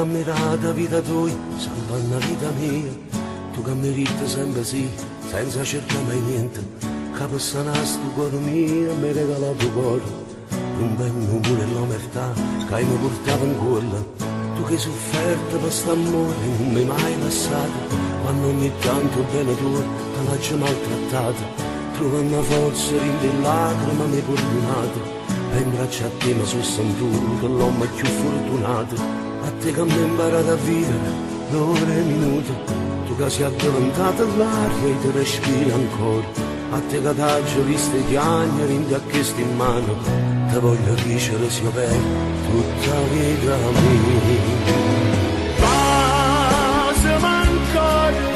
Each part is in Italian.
camminata vita tua, sempre una vita mia, tu camminate sempre sì, senza cercare mai niente, che possa nascere il cuore mio, mi regala il tuo cuore, un bel numero e l'omertà, che mi portava in culla, tu che hai sofferto per st'amore, non mi hai mai lasciato, quando ogni tanto bene tu te l'hai maltrattata, trovando forza in le lacrime mi hai perdonato, e in braccio a te mi sono sentito l'uomo più fortunato, a te che mi hai imparato a vivere l'ora e minuto, tu che sei addormentata all'aria e ti respiri ancora, a te che t'hai visto piangere in te a questo in mano, te voglio dicere sia bene tutta la vita mia. Pasami ancora,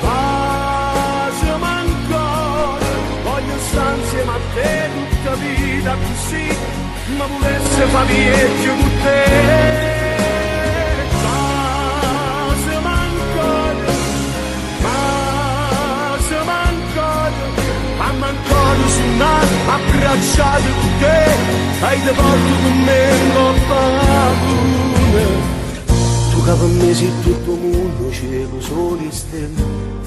pasami ancora, voglio stare insieme a te tutta vita così, ma volesse fa vecchio con te. Abbracciato con te, hai te porto con me in coppa luna. Tu che per me sei tutto il mondo, cielo, sole e stelle,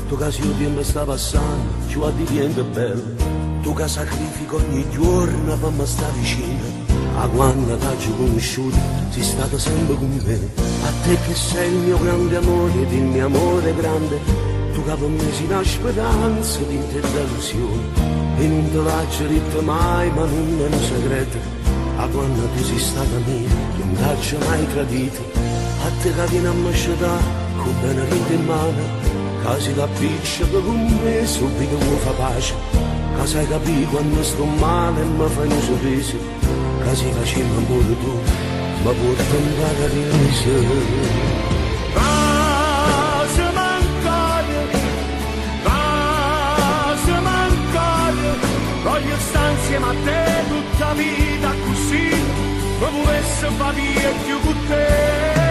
tu che se il tempo sta passando, ci va diventa bello, tu che sacrifichi ogni giorno per me sta vicino, a quando t'hai conosciuto sei stata sempre con me, a te che sei il mio grande amore ed il mio amore grande, tu che per me sei una speranza di delusione. E non te l'ho detto mai, ma non è un segreto, a quando tu sei stata mia, non t'ho mai tradito, a te che vieni a me scegliere, con bene vita in mano, che si capisce che con me subito mi fa pace, che sai capire quando sto male e mi fai un sorriso, che si faceva amore tu, ma porta in paradiso. Voglio stare insieme a te tutta vita così, ma volesse fa via più con te.